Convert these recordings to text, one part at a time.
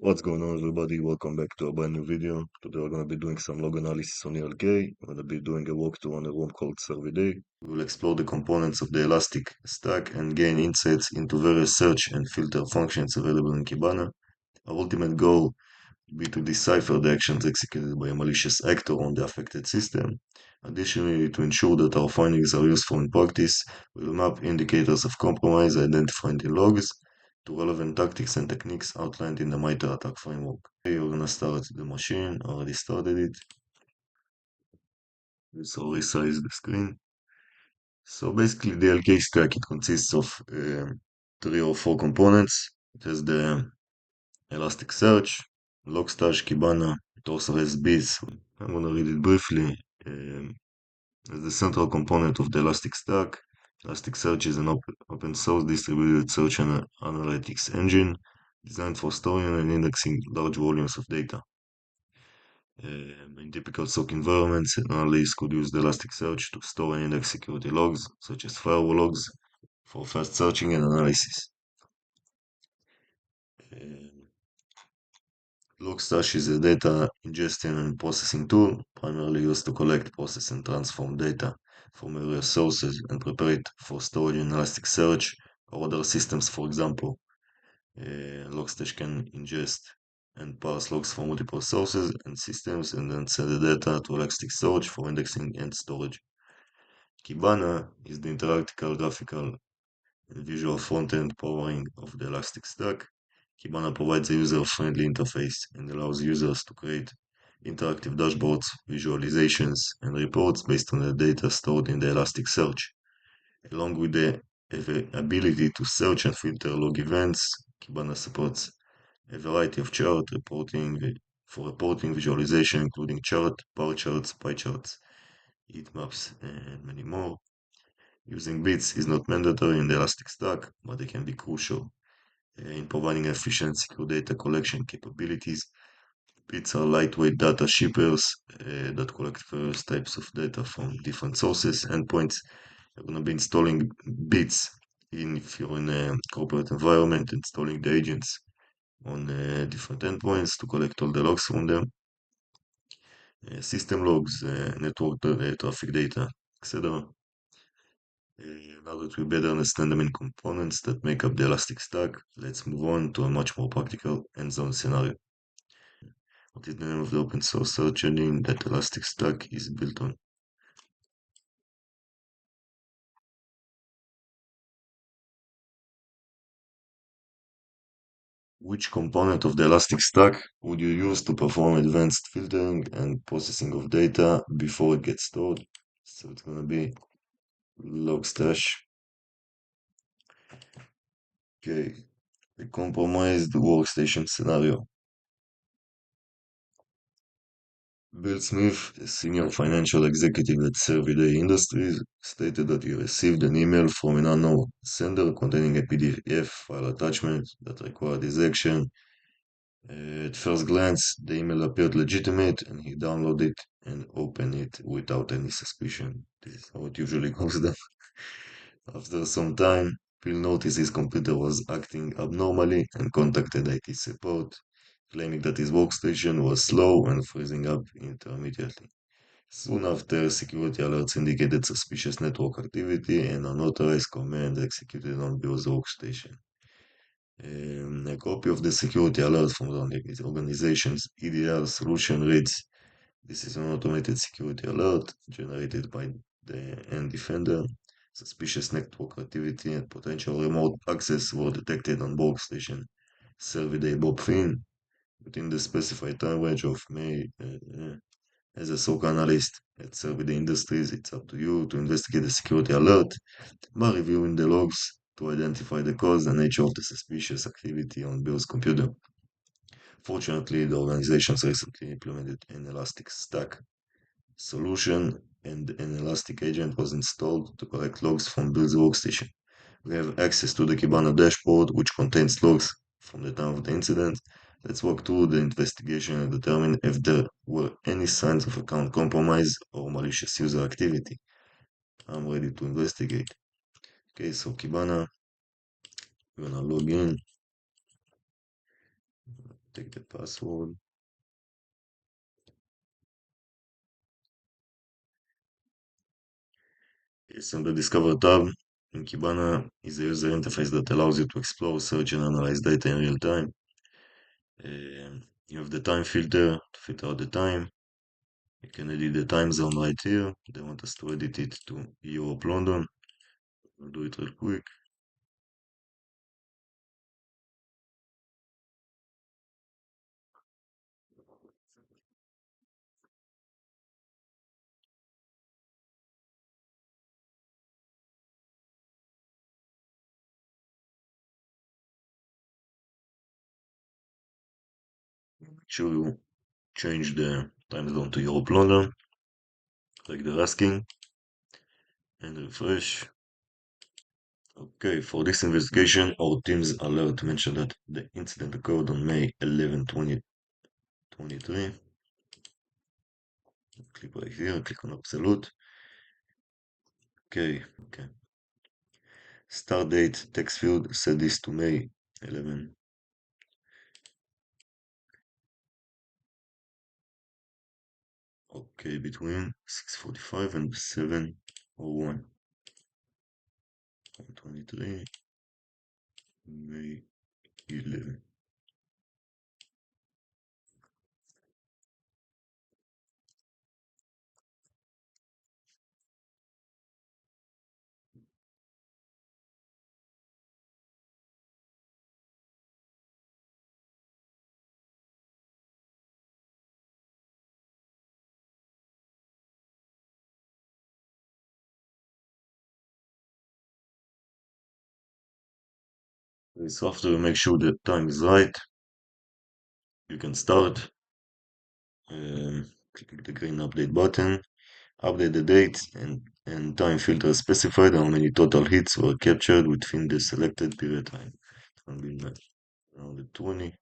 What's going on, everybody? Welcome back to a brand new video. Today we're going to be doing some log analysis on ELK. We're going to be doing a walkthrough on a room called Servidae. We will explore the components of the elastic stack and gain insights into various search and filter functions available in Kibana. Our ultimate goal will be to decipher the actions executed by a malicious actor on the affected system. Additionally, to ensure that our findings are useful in practice, we will map indicators of compromise identified in logs to relevant tactics and techniques outlined in the MITRE attack framework. Okay, we're gonna start the machine. I already started it. So resize the screen. So basically the LK stack, it consists of 3 or 4 components. It has the Elasticsearch, Logstash, Kibana. It also has bits. I'm gonna read it briefly. As the central component of the Elastic Stack, Elasticsearch is an open source distributed search and analytics engine designed for storing and indexing large volumes of data. In typical SOC environments, analysts could use the Elasticsearch to store and index security logs, such as firewall logs, for fast searching and analysis. Logstash is a data ingestion and processing tool, primarily used to collect, process, and transform data from various sources and prepare it for storage in Elasticsearch or other systems. For example, Logstash can ingest and parse logs from multiple sources and systems and then send the data to Elasticsearch for indexing and storage. Kibana is the interactive graphical and visual front-end powering of the Elastic Stack. Kibana provides a user-friendly interface and allows users to create interactive dashboards, visualizations, and reports based on the data stored in the Elasticsearch. Along with the ability to search and filter log events, Kibana supports a variety of chart reporting for reporting visualization, including chart, bar charts, pie charts, heat maps, and many more. Using bits is not mandatory in the Elastic Stack, but they can be crucial in providing efficient secure data collection capabilities. Bits are lightweight data shippers that collect various types of data from different sources. Endpoints are going to be installing bits if you're in a corporate environment, installing the agents on different endpoints to collect all the logs from them. System logs, network traffic data, etc. Now that we better understand the main components that make up the Elastic Stack, let's move on to a much more practical hands-on scenario. What is the name of the open source search engine that Elastic Stack is built on? Which component of the Elastic Stack would you use to perform advanced filtering and processing of data before it gets stored? So it's going to be Logstash. Okay, the compromised workstation scenario. Bill Smith, a senior financial executive at Servidae Industries, stated that he received an email from an unknown sender containing a PDF file attachment that required his action. At first glance, the email appeared legitimate and he downloaded it and opened it without any suspicion. This is how it usually goes down. After some time, Bill noticed his computer was acting abnormally and contacted IT support, claiming that his workstation was slow and freezing up intermittently. Soon after, security alerts indicated suspicious network activity and unauthorized commands executed on Bill's workstation. A copy of the security alert from the organization's EDR solution reads, "This is an automated security alert generated by the end defender. Suspicious network activity and potential remote access were detected on workstation Servidae Bob Finn within the specified time range of May. As a SOC analyst at Servidae Industries, it's up to you to investigate the security alert by reviewing the logs to identify the cause and nature of the suspicious activity on Bill's computer. Fortunately, the organization recently implemented an Elastic Stack solution and an Elastic agent was installed to collect logs from Bill's workstation. We have access to the Kibana dashboard, which contains logs from the time of the incident. Let's walk through the investigation and determine if there were any signs of account compromise or malicious user activity. I'm ready to investigate. Okay, so Kibana, we're gonna log in. take the password. Yes, on the Discover tab in Kibana is a user interface that allows you to explore, search, and analyze data in real time. You have the time filter to filter out the time. You can edit the time zone right here. They want us to edit it to Europe, London. I'll do it real quick. Make sure you change the time zone to Europe, London, like they're asking, and refresh. Okay, for this investigation, our team's alert mentioned that the incident occurred on May 11, 2023. Click right here, click on Absolute. Okay. Start date, text field, set this to May 11. Okay, between 6:45 and 7:01. 23, May 11. So after you make sure the time is right, you can start. Click the green update button, update the date and time filter specified how many total hits were captured within the selected period time. It's going to be around 20.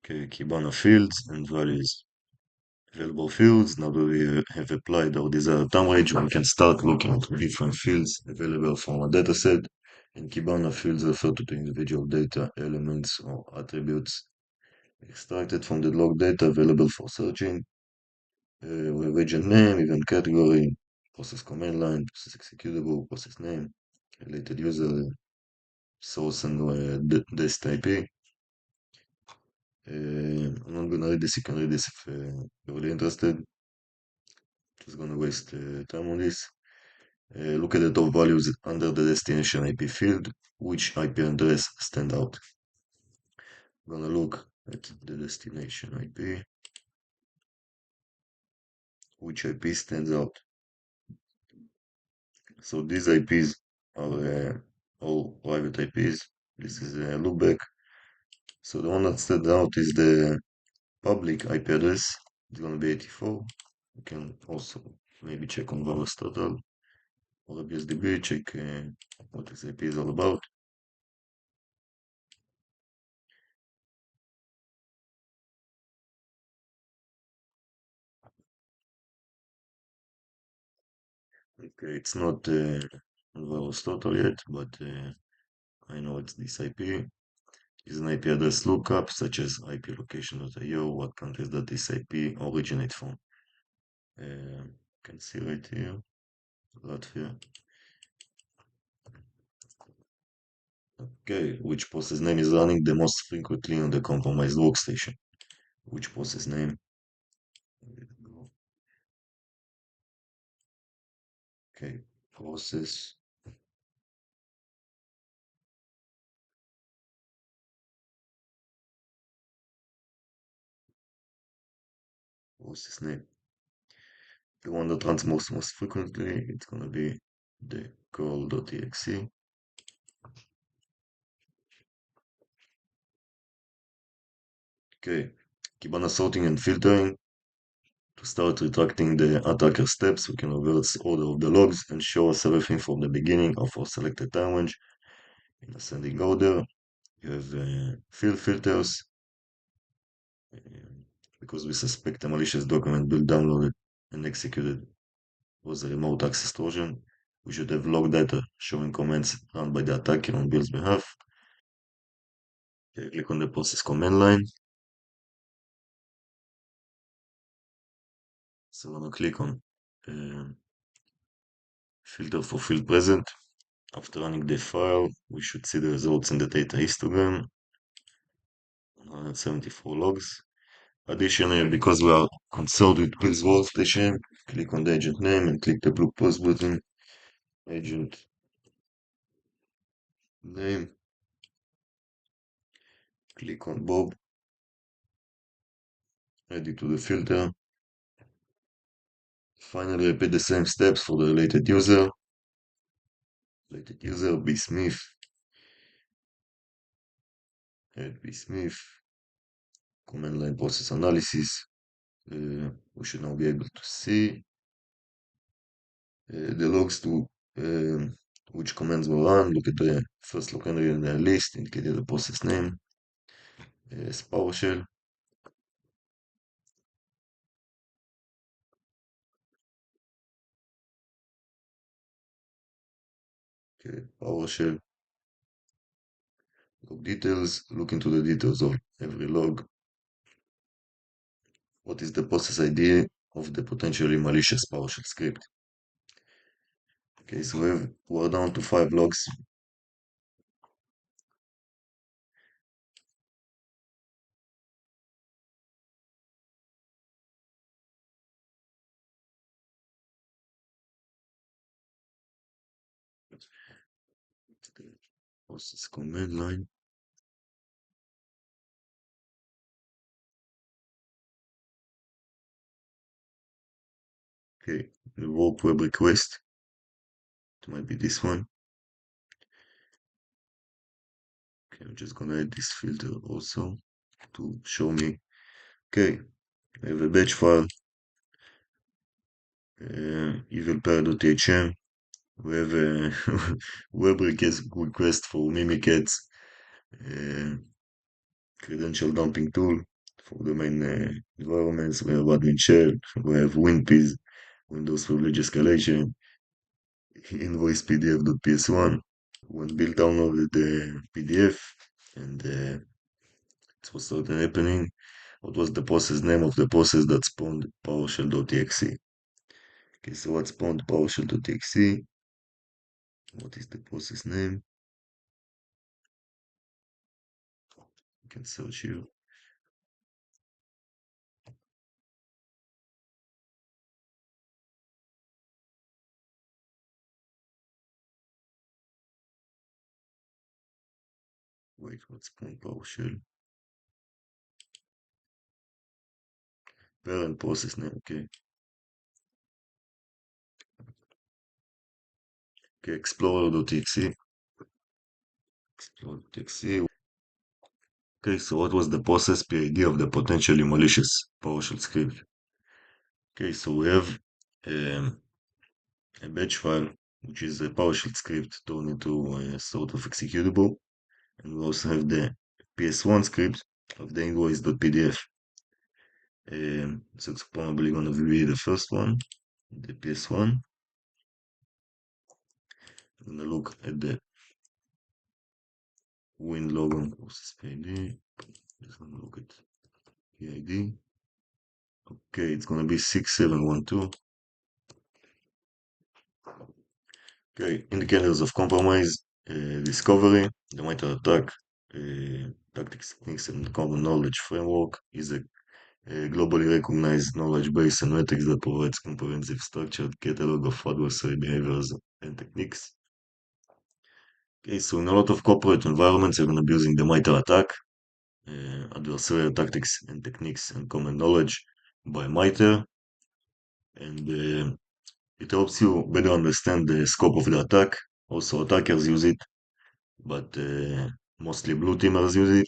Okay, Kibana fields and values. Available fields. Now that we have applied our desired time range, we can start looking at different fields available from a dataset. In Kibana, fields refer to the individual data elements or attributes extracted from the log data available for searching. We have agent name, event category, process command line, process executable, process name, related user, source and dest IP. I'm not gonna read this, you can read this if you're really interested. Just gonna waste time on this. Look at the top values under the destination IP field. Which IP address stand out? I'm gonna look at the destination IP. Which IP stands out? So these IPs are all private IPs. This is a loopback. So the one that stands out is the public IP address. It's gonna be 84. You can also maybe check on Varus Total or BSDB, check what this IP is all about. Okay, it's not Varus Total yet, but I know it's this IP. Is an IP address lookup, such as IP location.io, what countries does this IP originate from? You can see right here, Latvia. Okay, which process name is running the most frequently on the compromised workstation? Which process name? Okay, process name. The one that runs most frequently, it's gonna be the call.exe. Okay, Kibana sorting and filtering. To start retracting the attacker steps, we can reverse order of the logs and show us everything from the beginning of our selected time range in ascending order. You have field filters, because we suspect a malicious document built, downloaded, and executed was a remote access Trojan. We should have log data showing commands run by the attacker on Bill's behalf. Okay, click on the process command line. So I'm gonna click on filter for field present. After running the file, we should see the results in the data histogram. 174 logs. Additionally, because we are concerned with Bill's workstation, click on the agent name and click the blue plus button. Agent name. Click on Bob. Add it to the filter. Finally, repeat the same steps for the related user. Related user B Smith. Add B Smith. Command line process analysis. We should now be able to see the logs to which commands were run. Look at the first log entry in the list, indicated the process name, PowerShell. Okay, PowerShell. Log details. Look into the details of every log. What is the process ID of the potentially malicious PowerShell script? Okay, so we're down to 5 logs. The process command line. Okay, revoke web request. It might be this one. Okay, I'm just gonna add this filter also to show me. Okay, I have a batch file, evilpair.hm. We have a web request for Mimikatz uh, credential dumping tool for the main environments. We have admin shell, we have WinPs, Windows privilege escalation, invoice pdf.ps1. When Bill downloaded the PDF and it was started happening, what was the process name of the process that spawned PowerShell.exe? Okay, so what spawned PowerShell.exe? What is the process name? You can search here. Wait, what spawned PowerShell? Parent process name, okay. Okay, explorer.exe. Explorer.exe. Okay, so what was the process PID of the potentially malicious PowerShell script? Okay, so we have um, a batch file, which is a PowerShell script turned into a sort of executable. And we also have the PS1 script of the invoice.pdf. So it's probably going to be the first one, the PS1. I'm going to look at the win log on process PID. Just going to look at PID. Okay, it's going to be 6712. Okay, indicators of compromise, discovery, the meta attack, tactics, techniques, and common knowledge framework is a globally recognized knowledge base and metrics that provides comprehensive structured catalog of adversary behaviors and techniques. Okay, so in a lot of corporate environments, you're going to be using the MITRE attack, adversarial tactics and techniques and common knowledge by MITRE, and it helps you better understand the scope of the attack. Also, attackers use it, but mostly blue teamers use it.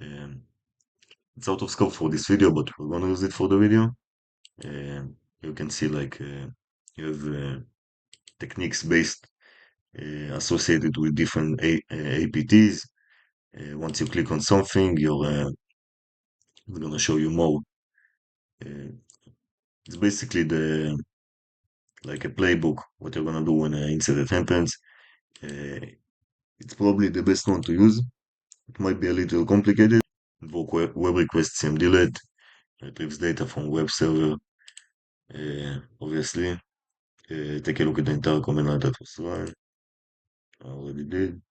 Um, it's out of scope for this video, but we're gonna use it for the video. You can see like you have techniques based associated with different APTs. Once you click on something, we're gonna show you more. Uh, it's basically the like a playbook. What you're gonna do when an incident happens. Uh, it's probably the best one to use. It might be a little complicated. Invoke web request CMDLET, retrieves data from web server, obviously. Take a look at the entire command line that was run. I already did.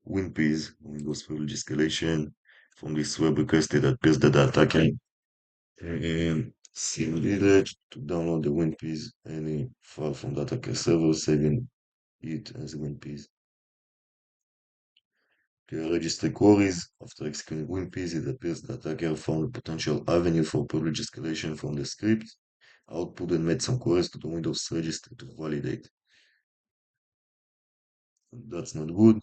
WinPs, Windows Privilege Escalation. From this web request, it appears that the attacker CMDLET to download the WinPs, any file from the attacker server, saving it as WinPs. Registry queries. After executing WinPs, it appears the attacker found a potential avenue for privilege escalation from the script, output and made some queries to the Windows registry to validate. That's not good.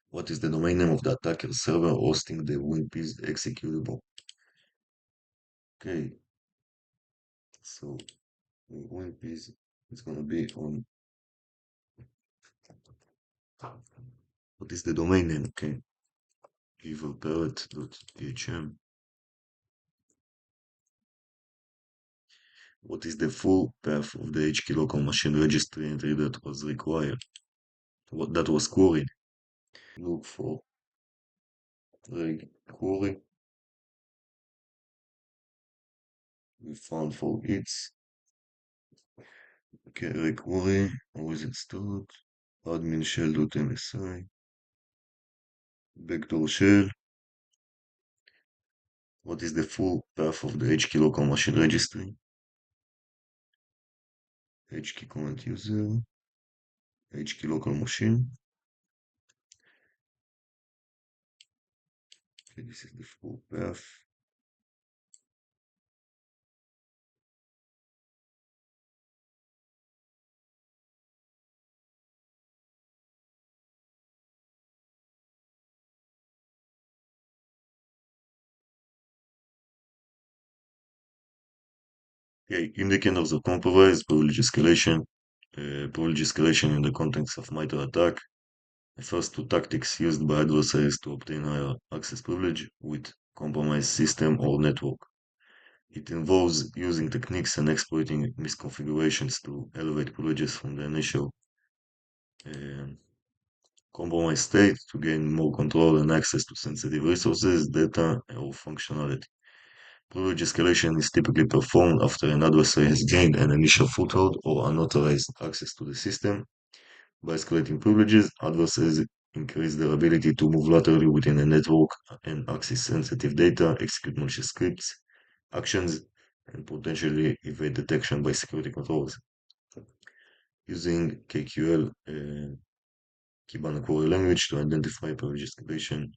What is the domain name of the attacker server hosting the WinPs executable? Okay, so WinPs is gonna be on. What is the domain name? Okay, evilparrot.phm. What is the full path of the HK local machine registry entry that was required? What that was queried? Look for reg query. We found for its. Okay, reg query. Always installed. Admin shell.msi. Backdoor shell. What is the full path of the HK local machine registry? HK comment user. HK local machine. Okay, this is the full path. Okay, indicators of compromise, privilege escalation. Privilege escalation in the context of MITRE attack. The first two tactics used by adversaries to obtain higher access privilege with compromised system or network. It involves using techniques and exploiting misconfigurations to elevate privileges from the initial um, compromised state to gain more control and access to sensitive resources, data, or functionality. Privilege escalation is typically performed after an adversary has gained an initial foothold or unauthorized access to the system. By escalating privileges, adversaries increase their ability to move laterally within a network and access sensitive data, execute malicious scripts, actions, and potentially evade detection by security controls. Using KQL, Kibana query language, to identify privilege escalation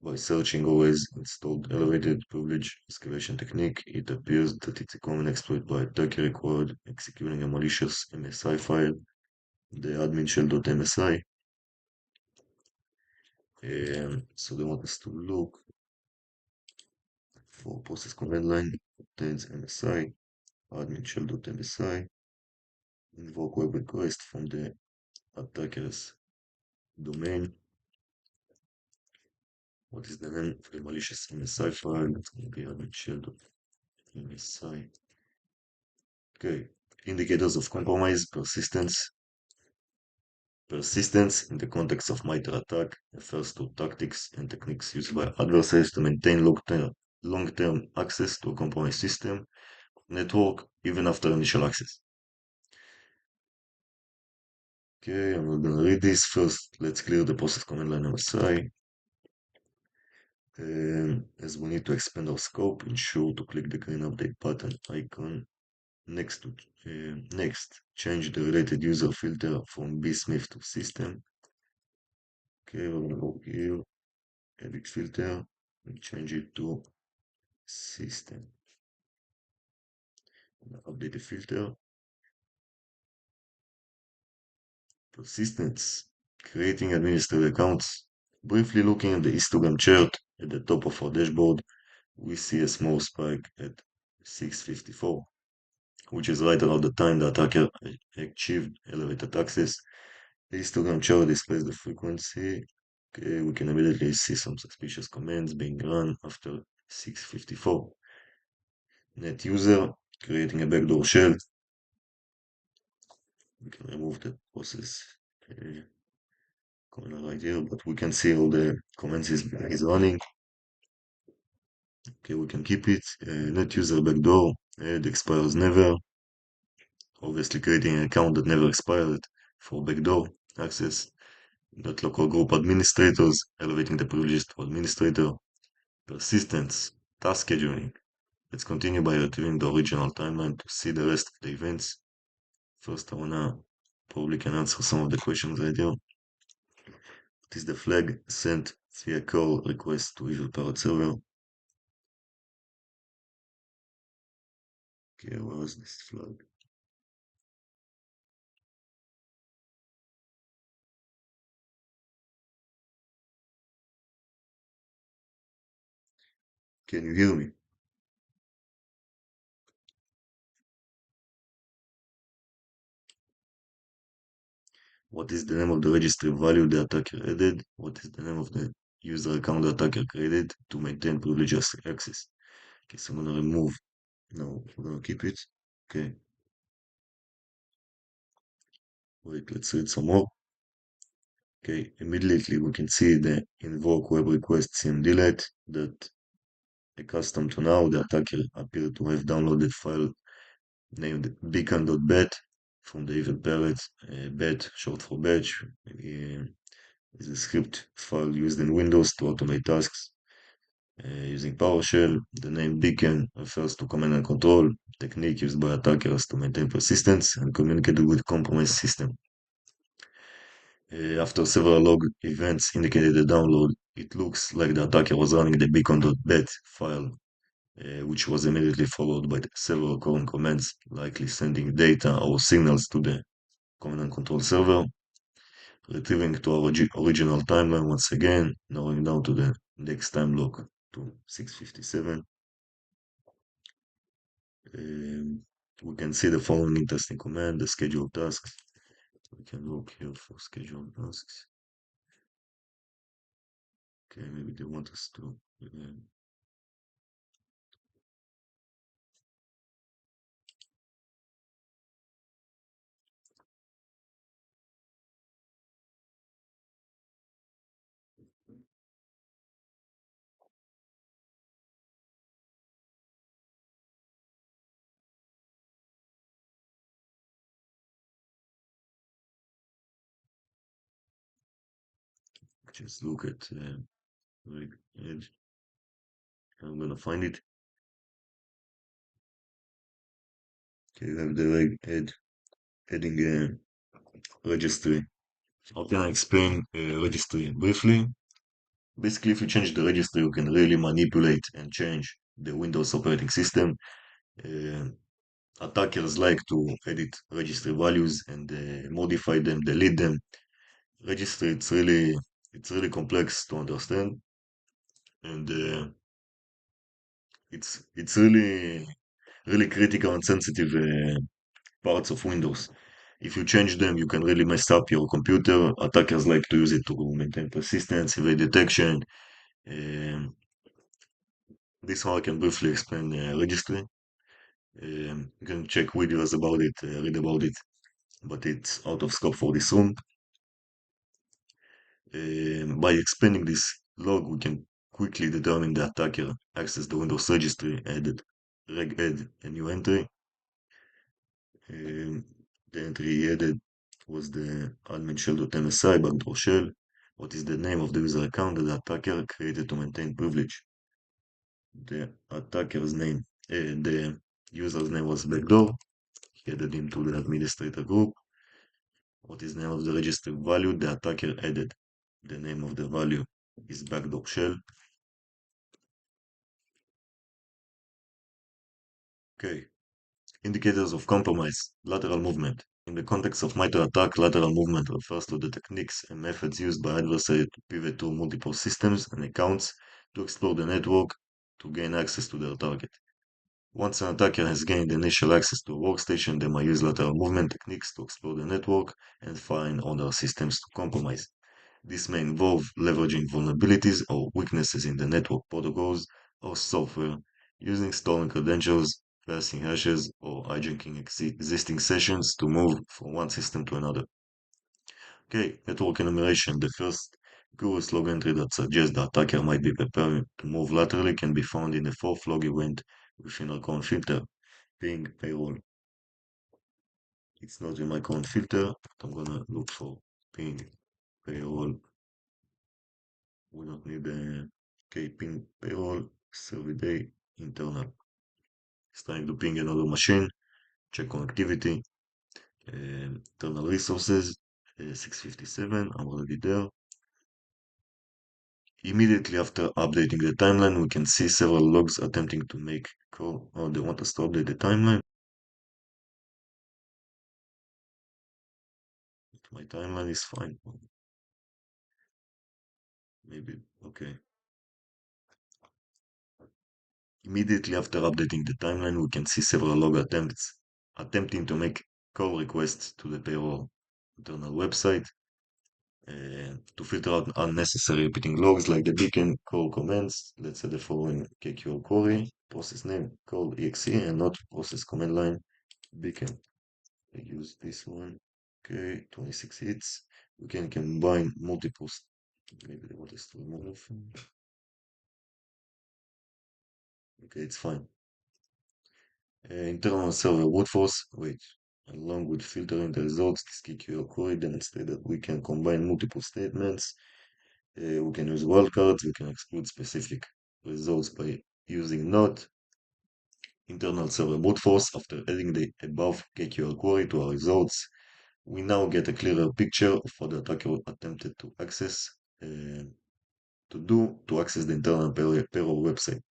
by searching always installed elevated privilege escalation technique, it appears that it's a common exploit by attacker required executing a malicious MSI file, the admin shell.msi. So they want us to look for process command line contains MSI, admin shell.msi, invoke web request from the attacker's domain. What is the name of the malicious MSI file? It's going to be admin shell.msi. Okay, indicators of compromise, persistence. Persistence in the context of MITRE attack refers to tactics and techniques used by adversaries to maintain long-term access to a compromised system, network, even after initial access. Okay, I'm not gonna read this. First, let's clear the process command line MSI. As we need to expand our scope, ensure to click the green update button icon. Next, change the related user filter from bsmith to system. Okay, we're gonna go here, edit filter, and change it to system. Update the filter. Persistence. Creating administrative accounts. Briefly looking at the histogram chart at the top of our dashboard, we see a small spike at 654, which is right around the time the attacker achieved elevated access. The histogram chart displays the frequency. Okay, we can immediately see some suspicious commands being run after 654. Net user creating a backdoor shell. We can remove the process Command right here, but we can see all the commands is running. Okay, we can keep it. Net user backdoor, add expires never. Obviously creating an account that never expired for backdoor access. Not local group administrators, elevating the privileges to administrator. Persistence, task scheduling. Let's continue by retrieving the original timeline to see the rest of the events. First, I wanna probably can answer some of the questions right here. What is the flag sent via call request to Visual Parrot server? Okay, where is this flag? Can you hear me? What is the name of the registry value the attacker added? What is the name of the user account the attacker created to maintain privileged access? Okay, so I'm gonna remove. No, we're gonna keep it. Okay, wait, let's read some more. Okay, immediately we can see the invoke web request cmdelete that accustomed to now, the attacker appeared to have downloaded file named beacon.bat from the evil parrot. Bat, short for batch, is a script file used in Windows to automate tasks using PowerShell. The name beacon refers to command and control technique used by attackers to maintain persistence and communicate with compromised system. After several log events indicated the download, it looks like the attacker was running the beacon.bat file, which was immediately followed by several current commands, likely sending data or signals to the command and control server, retrieving to our original timeline once again, narrowing down to the next time block to 6:57. We can see the following interesting command, the schedule tasks. We can look here for schedule tasks. Okay, maybe they want us to just look at reg edge. I'm gonna find it. Okay, you have the reg edge adding a registry. How can I explain registry briefly? Basically, if you change the registry, you can really manipulate and change the Windows operating system. Uh, Attackers like to edit registry values and modify them, delete them. Registry, it's really complex to understand, and it's really critical and sensitive parts of Windows. If you change them, you can really mess up your computer. Attackers like to use it to maintain persistence, evade detection. Um, this one I can briefly explain registry. You can check videos about it, read about it, but it's out of scope for this room. By expanding this log, we can quickly determine the attacker access the Windows registry, add a new entry. Um, the entry he added was the admin shell.msi backdoor shell. What is the name of the user account that the attacker created to maintain privilege? The attacker's name, the user's name was backdoor. He added into the administrator group. What is the name of the registry value the attacker added? The name of the value is backdoor shell. Okay. Indicators of compromise. Lateral movement. In the context of MITRE attack, lateral movement refers to the techniques and methods used by adversaries to pivot to multiple systems and accounts to explore the network to gain access to their target. Once an attacker has gained initial access to a workstation, they might use lateral movement techniques to explore the network and find other systems to compromise. This may involve leveraging vulnerabilities or weaknesses in the network protocols or software, using stolen credentials, passing hashes, or hijacking existing sessions to move from one system to another. Okay, network enumeration. The first curious log entry that suggests the attacker might be preparing to move laterally can be found in the fourth log event within our current filter, ping payroll. It's not in my current filter, but I'm gonna look for ping payroll. We don't need the okay, ping payroll, Servidae, internal. It's trying to ping another machine, check connectivity, internal resources, 657, I'm already there. Immediately after updating the timeline, we can see several logs attempting to make call. Oh, they want us to update the timeline. My timeline is fine. Maybe, okay. Immediately after updating the timeline, we can see several log attempts attempting to make call requests to the payroll internal website to filter out unnecessary repeating logs like the beacon call commands. Let's say the following KQL query, process name called exe and not process command line beacon. I use this one. Okay, 26 hits. We can combine multiple. Maybe they want us to remove them. Okay, it's fine. Internal server workforce. Wait. Along with filtering the results, this KQL query demonstrates that we can combine multiple statements. We can use wildcards. We can exclude specific results by using not. Internal server brute force. After adding the above KQL query to our results, we now get a clearer picture of what the attacker attempted to access. To access the internal payroll website.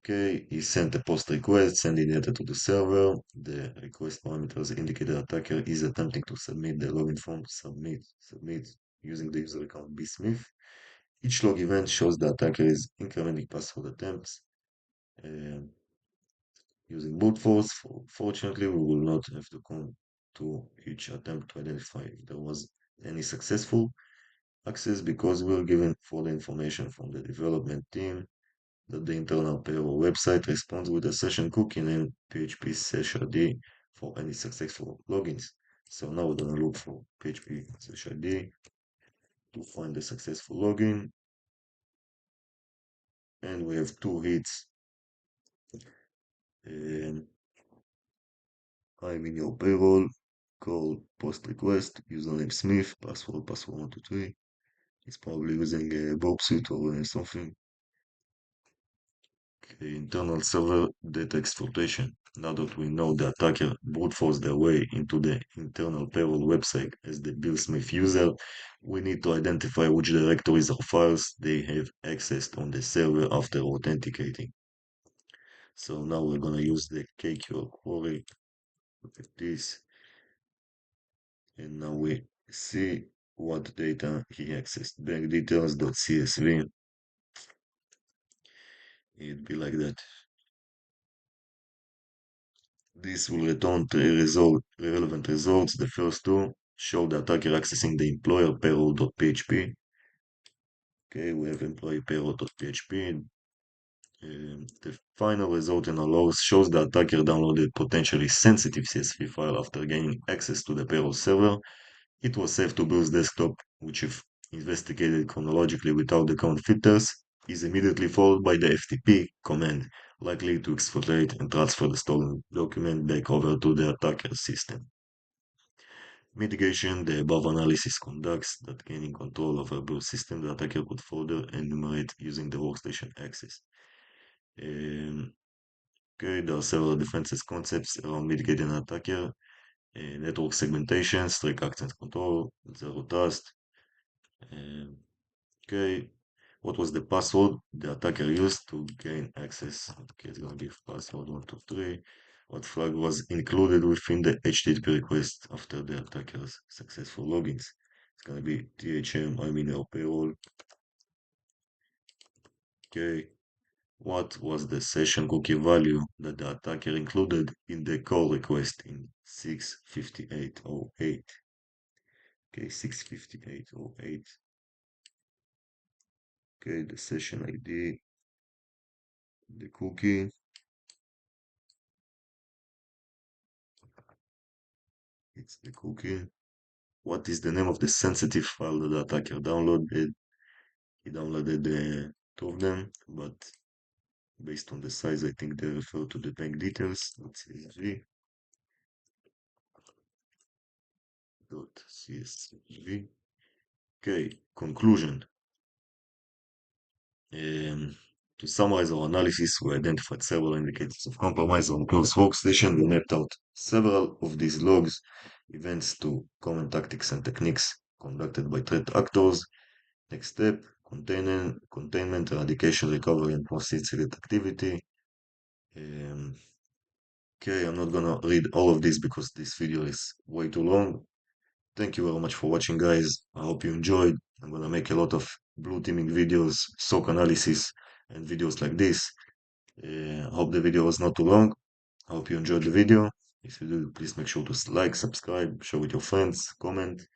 Okay, he sent a post request, sending data to the server. The request parameters indicate the attacker is attempting to submit the login form. Submit using the user account bsmith. Each log event shows the attacker is incrementing password attempts using brute force. Fortunately, we will not have to come to each attempt to identify if there was any successful access because we were given further information from the development team that the internal payroll website responds with a session cookie named PHP session for any successful logins. So now we're gonna look for PHP session to find the successful login, and we have two hits. And I'm in your payroll. Call post request, username Smith, password 123. He's probably using a Bob suite or something. Okay, internal server data exfiltration. Now that we know the attacker brute forced their way into the internal payroll website as the Bill Smith user, we need to identify which directories or files they have accessed on the server after authenticating. So now we're gonna use the KQL query. Look at this. And now we see what data he accessed. Bank details.csv. It'd be like that. This will return three relevant results. The first two show the attacker accessing the employer payroll.php. Okay, we have employee payroll.php. The final result in our logs shows the attacker downloaded potentially sensitive CSV file after gaining access to the payroll server. It was saved to Bill's desktop, which, if investigated chronologically without the count filters, is immediately followed by the FTP command, likely to exfiltrate and transfer the stolen document back over to the attacker's system. Mitigation. The above analysis conducts that gaining control over Bill's system, the attacker could further enumerate using the workstation access. Okay, there are several defenses concepts around mitigating an attacker. Network segmentation, strict access control, zero trust. Okay, what was the password the attacker used to gain access? Okay, it's gonna be password 123. What flag was included within the HTTP request after the attacker's successful logins? It's gonna be THM, I mean your payroll. Okay, what was the session cookie value that the attacker included in the call request in 65808? Okay, 65808. Okay, the session ID, the cookie. It's the cookie. what is the name of the sensitive file that the attacker downloaded. He downloaded two of them, but based on the size, I think they refer to the bank details. .csv. .csv. Okay, conclusion. Um, to summarize our analysis, we identified several indicators of compromise on closed workstation. We mapped out several of these logs, events to common tactics and techniques conducted by threat actors. Next step, containment, eradication, recovery, and post-incident activity. Um, okay, I'm not gonna read all of this because this video is way too long. Thank you very much for watching, guys. I hope you enjoyed. I'm gonna make a lot of blue teaming videos, SOC analysis, and videos like this. I hope the video was not too long. I hope you enjoyed the video. If you do, please make sure to like, subscribe, share with your friends, comment.